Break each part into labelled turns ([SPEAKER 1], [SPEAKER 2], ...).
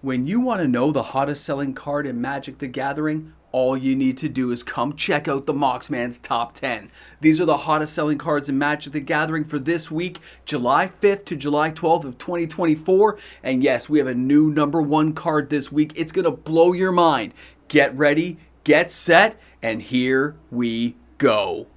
[SPEAKER 1] When you want to know the hottest selling card in Magic the Gathering, all you need to do is come check out the Moxman's Top 10. These are the hottest selling cards in Magic the Gathering for this week, July 5th to July 12th of 2024. And yes, we have a new number one card this week. It's going to blow your mind. Get ready, get set, and here we go.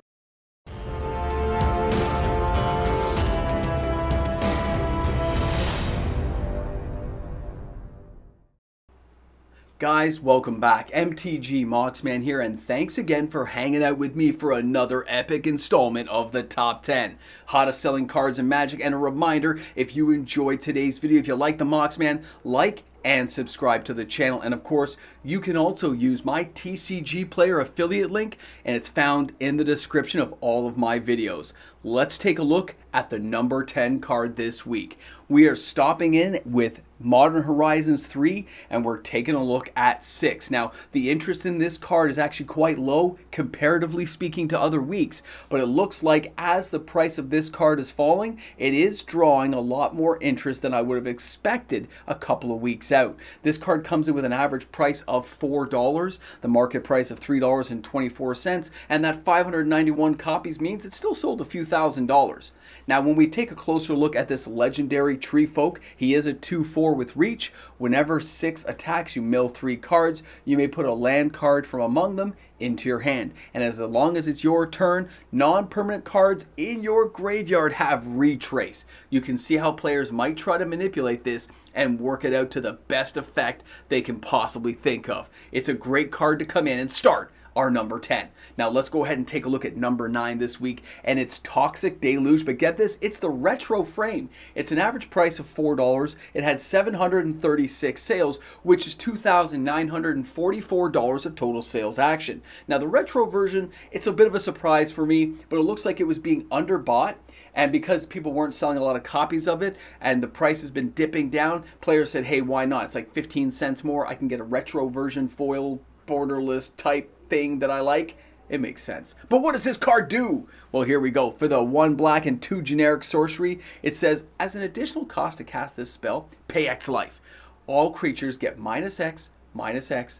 [SPEAKER 1] Guys, welcome back. MTG Moxman here, and thanks again for hanging out with me for another epic installment of the Top 10 hottest selling cards in Magic. And a reminder, if you enjoyed today's video, if you like the Moxman, like and subscribe to the channel. And of course, you can also use my TCG Player affiliate link, and it's found in the description of all of my videos. Let's take a look at the number 10 card this week. We are stopping in with Modern Horizons 3, and we're taking a look at 6. Now, the interest in this card is actually quite low, comparatively speaking to other weeks, but it looks like as the price of this card is falling, it is drawing a lot more interest than I would have expected a couple of weeks out. This card comes in with an average price of $4, the market price of $3.24, and that 591 copies means it still sold a few $1,000. Now, when we take a closer look at this legendary Tree Folk, he is a 2/4 with reach. Whenever 6 attacks, you mill 3 cards. You may put a land card from among them into your hand. And as long as it's your turn, non-permanent cards in your graveyard have retrace. You can see how players might try to manipulate this and work it out to the best effect they can possibly think of. It's a great card to come in and start our number 10. Now let's go ahead and take a look at number 9 this week, and it's Toxic Deluge. But get this, it's the retro frame. It's an average price of $4. It had 736 sales, which is $2,944 of total sales action. Now the retro version, it's a bit of a surprise for me, but it looks like it was being underbought. And because people weren't selling a lot of copies of it and the price has been dipping down, players said, hey, why not? It's like 15 cents more. I can get a retro version foil borderless type thing that I like. It makes sense. But what does this card do? Well, here we go. For the 1 black and 2 generic sorcery, it says, as an additional cost to cast this spell, pay X life. All creatures get -X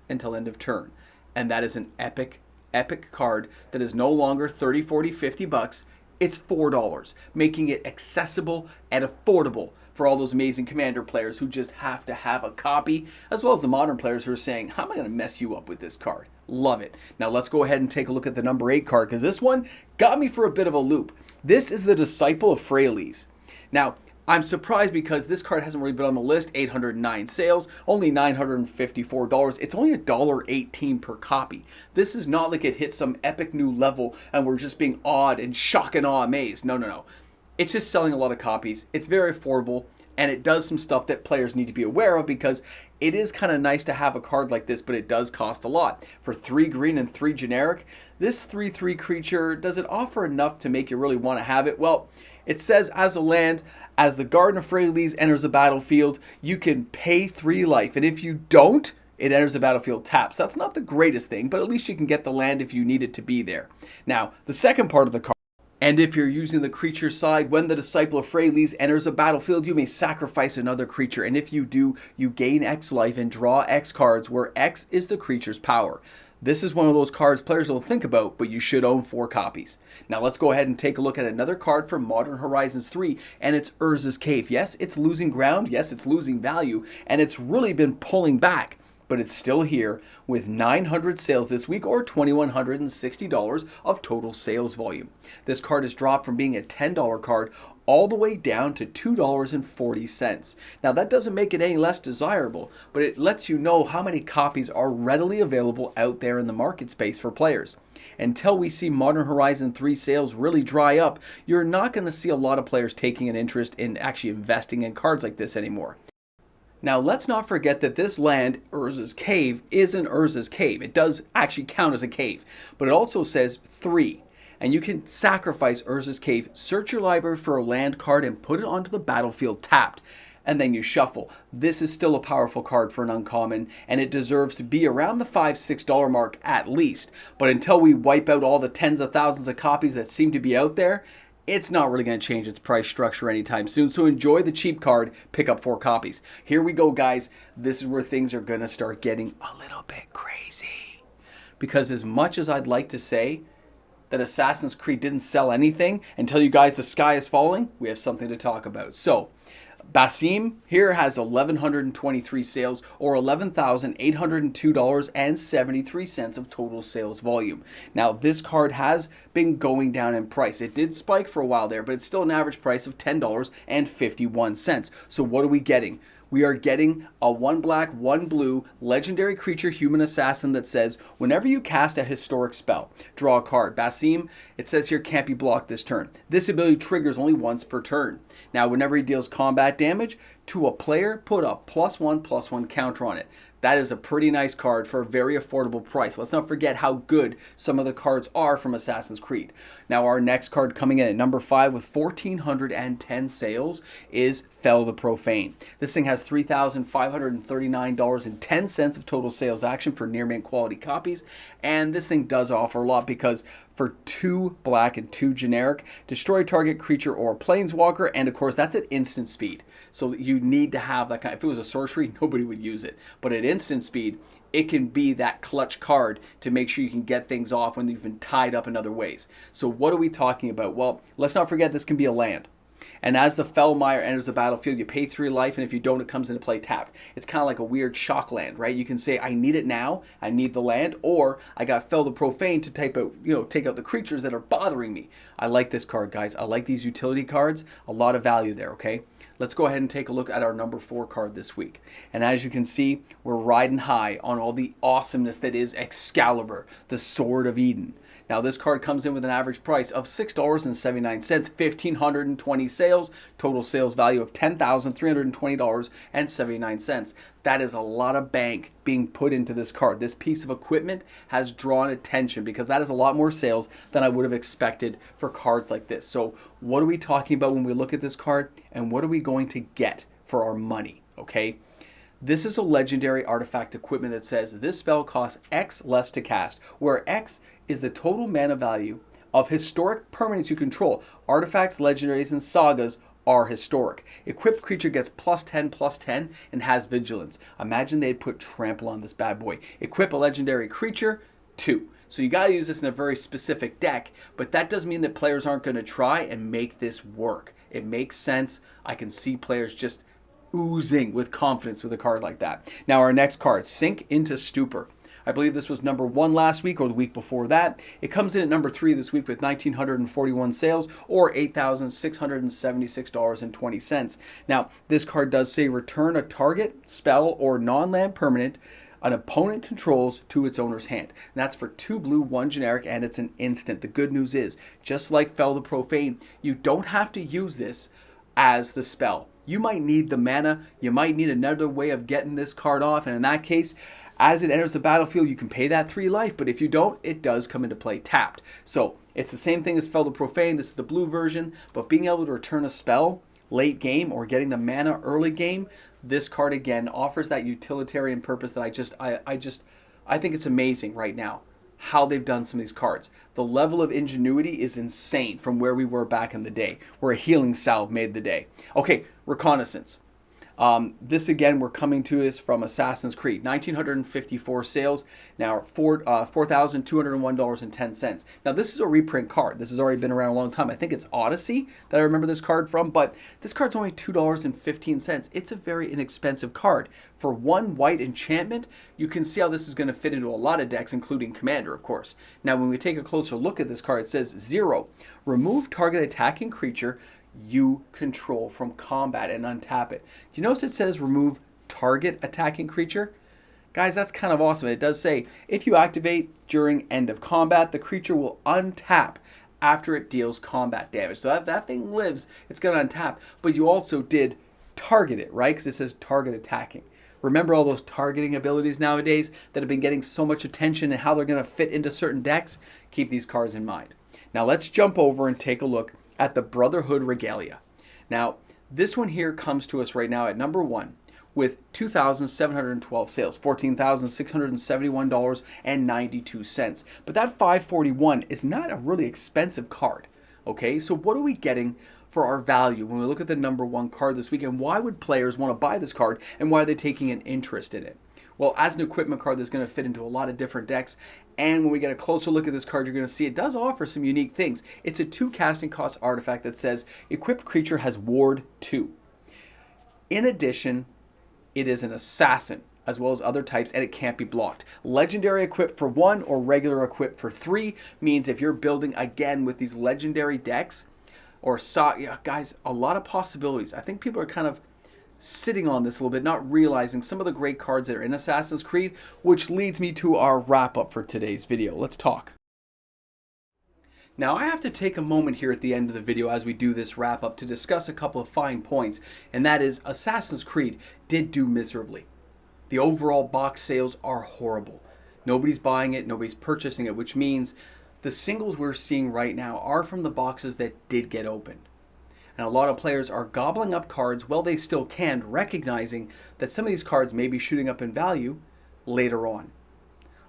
[SPEAKER 1] until end of turn. And that is an epic card that is no longer 30, 40, 50 bucks. It's $4, making it accessible and affordable for all those amazing Commander players who just have to have a copy, as well as the modern players who are saying, how am I going to mess you up with this card? Love it. Now let's go ahead and take a look at the number 8 card, because this one got me for a bit of a loop. This is the Disciple of Freyalise. Now, I'm surprised because this card hasn't really been on the list. 809 sales, only $954. It's only $1.18 per copy. This is not like it hit some epic new level and we're just being awed and shock and awe amazed. No. It's just selling a lot of copies. It's very affordable, and it does some stuff that players need to be aware of, because it is kind of nice to have a card like this, but it does cost a lot. For 3 green and 3 generic, this 3/3 creature, does it offer enough to make you really want to have it? Well, it says as a land, as the Garden of Freyalise enters the battlefield, you can pay 3 life, and if you don't, it enters the battlefield tapped. So that's not the greatest thing, but at least you can get the land if you need it to be there. Now, the second part of the card, and if you're using the creature side, when the Disciple of Freyalise enters a battlefield, you may sacrifice another creature. And if you do, you gain X life and draw X cards, where X is the creature's power. This is one of those cards players don't think about, but you should own 4 copies. Now let's go ahead and take a look at another card from Modern Horizons 3, and it's Urza's Cave. Yes, it's losing ground. Yes, it's losing value, and it's really been pulling back. But it's still here with 900 sales this week, or $2,160 of total sales volume. This card has dropped from being a $10 card all the way down to $2.40. Now that doesn't make it any less desirable, but it lets you know how many copies are readily available out there in the market space for players. Until we see Modern Horizon 3 sales really dry up, you're not going to see a lot of players taking an interest in actually investing in cards like this anymore. Now, let's not forget that this land, Urza's Cave, is an Urza's Cave. It does actually count as a cave, but it also says 3. And you can sacrifice Urza's Cave, search your library for a land card, and put it onto the battlefield tapped. And then you shuffle. This is still a powerful card for an uncommon, and it deserves to be around the $5, $6 mark at least. But until we wipe out all the tens of thousands of copies that seem to be out there, it's not really going to change its price structure anytime soon. So enjoy the cheap card, pick up 4 copies. Here we go, guys. This is where things are going to start getting a little bit crazy. Because as much as I'd like to say that Assassin's Creed didn't sell anything and tell you guys the sky is falling, we have something to talk about. So Bassim here has 1,123 sales, or $11,802.73 of total sales volume. Now, this card has been going down in price. It did spike for a while there, but it's still an average price of $10.51. So what are we getting? We are getting a 1 black, 1 blue legendary creature human assassin that says whenever you cast a historic spell, draw a card. Bassim, it says here, can't be blocked this turn. This ability triggers only once per turn. Now, whenever he deals combat damage to a player, put a +1/+1 counter on it. That is a pretty nice card for a very affordable price. Let's not forget how good some of the cards are from Assassin's Creed. Now, our next card coming in at number 5 with 1,410 sales is Fel the Profane. This thing has $3,539.10 of total sales action for near mint quality copies. And this thing does offer a lot because for 2 black and 2 generic, destroy target creature or planeswalker, and of course that's at instant speed. So you need to have that kind. If it was a sorcery, nobody would use it. But at instant speed, it can be that clutch card to make sure you can get things off when you've been tied up in other ways. So what are we talking about? Well, let's not forget this can be a land. And as the Felmire enters the battlefield, you pay 3 life, and if you don't, it comes into play tapped. It's kind of like a weird shock land, right? You can say, I need it now, I need the land, or I got Fel the Profane to take out the creatures that are bothering me. I like this card, guys. I like these utility cards. A lot of value there, okay? Let's go ahead and take a look at our number 4 card this week. And as you can see, we're riding high on all the awesomeness that is Excalibur, the Sword of Eden. Now, this card comes in with an average price of $6.79, 1,520 sales, total sales value of $10,320.79. That is a lot of bank being put into this card. This piece of equipment has drawn attention because that is a lot more sales than I would have expected for cards like this. So what are we talking about when we look at this card, and what are we going to get for our money, okay? This is a legendary artifact equipment that says this spell costs X less to cast, where X is the total mana value of historic permanents you control. Artifacts, legendaries, and sagas are historic. Equipped creature gets +10/+10 and has vigilance. Imagine they'd put trample on this bad boy. Equip a legendary creature, 2. So you gotta use this in a very specific deck, but that doesn't mean that players aren't gonna try and make this work. It makes sense. I can see players just oozing with confidence with a card like that. Now our next card, Sink into Stuper. I believe this was number 1 last week or the week before that. It comes in at number 3 this week with 1,941 sales, or $8,676.20. Now, this card does say return a target, spell, or non-land permanent an opponent controls to its owner's hand. And that's for 2 blue, 1 generic, and it's an instant. The good news is, just like Fel the Profane, you don't have to use this as the spell. You might need the mana, you might need another way of getting this card off, and in that case, as it enters the battlefield, you can pay that 3 life, but if you don't, it does come into play tapped. So, it's the same thing as Fel the Profane, this is the blue version, but being able to return a spell late game or getting the mana early game, this card again offers that utilitarian purpose that I think it's amazing right now how they've done some of these cards. The level of ingenuity is insane from where we were back in the day, where a healing salve made the day. Okay, Reconnaissance. This again, we're coming to this from Assassin's Creed. 1,954 sales, now $4,201.10. Now this is a reprint card. This has already been around a long time. I think it's Odyssey that I remember this card from, but this card's only $2.15. It's a very inexpensive card. For 1 white enchantment, you can see how this is going to fit into a lot of decks, including Commander, of course. Now when we take a closer look at this card, it says 0. Remove target attacking creature you control from combat and untap it. Do you notice it says remove target attacking creature? Guys, that's kind of awesome. It does say if you activate during end of combat, the creature will untap after it deals combat damage. So if that thing lives, it's going to untap. But you also did target it, right? Because it says target attacking. Remember all those targeting abilities nowadays that have been getting so much attention and how they're going to fit into certain decks? Keep these cards in mind. Now let's jump over and take a look at the Brotherhood regalia. Now, this one here comes to us right now at number 1 with 2,712 sales, $14,671.92. But that 541 is not a really expensive card. Okay, so what are we getting for our value when we look at the number one card this week, and why would players want to buy this card, and why are they taking an interest in it? Well, as an equipment card that's going to fit into a lot of different decks, and when we get a closer look at this card, you're going to see it does offer some unique things. It's a 2 casting cost artifact that says equipped creature has ward 2. In addition, it is an assassin as well as other types, and it can't be blocked. Legendary equipped for 1 or regular equipped for 3 means if you're building again with these legendary decks, or yeah, guys, a lot of possibilities. I think people are kind of sitting on this a little bit, not realizing some of the great cards that are in Assassin's Creed, which leads me to our wrap up for today's video. Let's talk. Now I have to take a moment here at the end of the video as we do this wrap up to discuss a couple of fine points, and that is Assassin's Creed did do miserably. The overall box sales are horrible. Nobody's buying it, nobody's purchasing it, which means the singles we're seeing right now are from the boxes that did get opened. And a lot of players are gobbling up cards, well they still can, recognizing that some of these cards may be shooting up in value later on.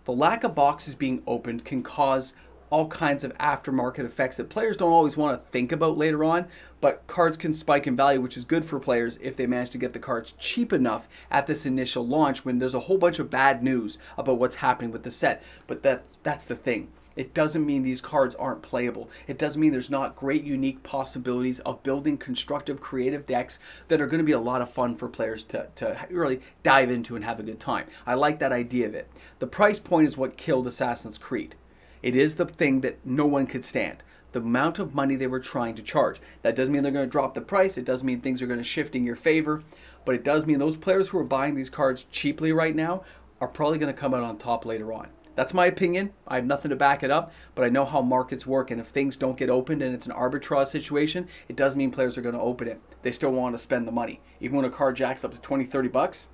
[SPEAKER 1] The lack of boxes being opened can cause all kinds of aftermarket effects that players don't always want to think about later on, but cards can spike in value, which is good for players if they manage to get the cards cheap enough at this initial launch when there's a whole bunch of bad news about what's happening with the set. But that's the thing. It doesn't mean these cards aren't playable. It doesn't mean there's not great, unique possibilities of building constructive, creative decks that are going to be a lot of fun for players to really dive into and have a good time. I like that idea of it. The price point is what killed Assassin's Creed. It is the thing that no one could stand. The amount of money they were trying to charge. That doesn't mean they're going to drop the price. It doesn't mean things are going to shift in your favor. But it does mean those players who are buying these cards cheaply right now are probably going to come out on top later on. That's my opinion. I have nothing to back it up, but I know how markets work, and if things don't get opened and it's an arbitrage situation, it does mean players are going to open it. They still want to spend the money. Even when a card jacks up to 20, 30 bucks,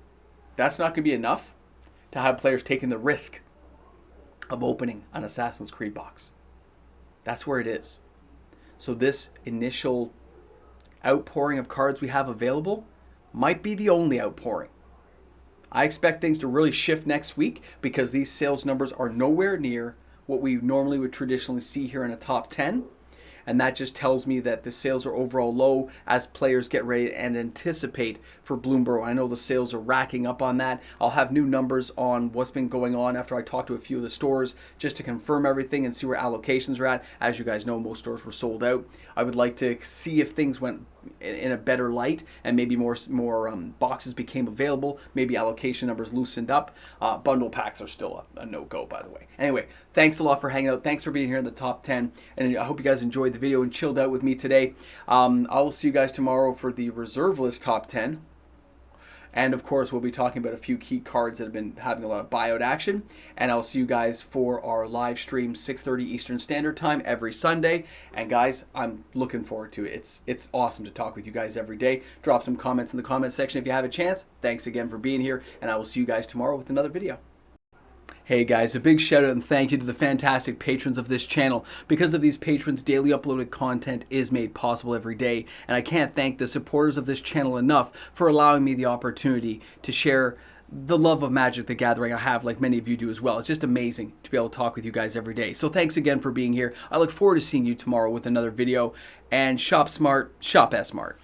[SPEAKER 1] that's not going to be enough to have players taking the risk of opening an Assassin's Creed box. That's where it is. So this initial outpouring of cards we have available might be the only outpouring. I expect things to really shift next week because these sales numbers are nowhere near what we normally would traditionally see here in a top 10. And that just tells me that the sales are overall low as players get ready and anticipate for Bloomberg. I know the sales are racking up on that. I'll have new numbers on what's been going on after I talk to a few of the stores just to confirm everything and see where allocations are at. As you guys know, most stores were sold out. I would like to see if things went in a better light and maybe more boxes became available. Maybe allocation numbers loosened up. Bundle packs are still a no-go, by the way. Anyway, thanks a lot for hanging out. Thanks for being here in the top 10. And I hope you guys enjoyed the video and chilled out with me today. I will see you guys tomorrow for the reserve list top 10. And of course, we'll be talking about a few key cards that have been having a lot of buyout action. And I'll see you guys for our live stream, 6:30 Eastern Standard Time every Sunday. And guys, I'm looking forward to it. It's awesome to talk with you guys every day. Drop some comments in the comment section if you have a chance. Thanks again for being here, and I will see you guys tomorrow with another video. Hey guys, a big shout out and thank you to the fantastic patrons of this channel. Because of these patrons, daily uploaded content is made possible every day, and I can't thank the supporters of this channel enough for allowing me the opportunity to share the love of Magic the Gathering I have, like many of you do as well. It's just amazing to be able to talk with you guys every day. So thanks again for being here. I look forward to seeing you tomorrow with another video, and shop smart, shop as smart.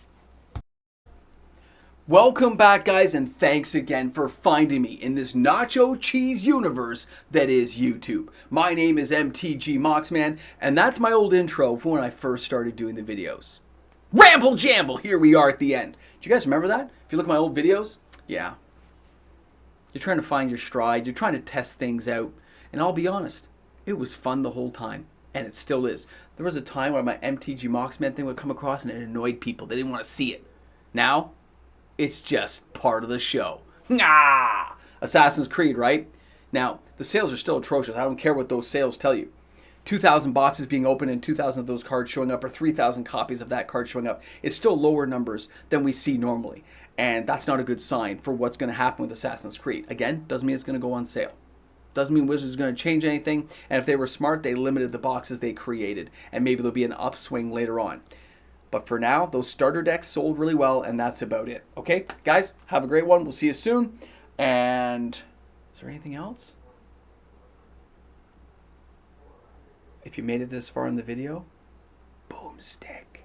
[SPEAKER 1] Welcome back, guys, and thanks again for finding me in this nacho cheese universe that is YouTube. My name is MTG Moxman, and that's my old intro for when I first started doing the videos. Ramble Jamble, here we are at the end. Do you guys remember that? If you look at my old videos, yeah. You're trying to find your stride, you're trying to test things out, and I'll be honest, it was fun the whole time, and it still is. There was a time where my MTG Moxman thing would come across and it annoyed people. They didn't want to see it. Now, it's just part of the show. Ah! Assassin's Creed, right? Now, the sales are still atrocious. I don't care what those sales tell you. 2,000 boxes being opened and 2,000 of those cards showing up, or 3,000 copies of that card showing up. It's still lower numbers than we see normally. And that's not a good sign for what's going to happen with Assassin's Creed. Again, doesn't mean it's going to go on sale. Doesn't mean Wizards is going to change anything. And if they were smart, they limited the boxes they created. And maybe there'll be an upswing later on. But for now, those starter decks sold really well, and that's about it. Okay, guys, have a great one. We'll see you soon. And is there anything else? If you made it this far in the video, boomstick.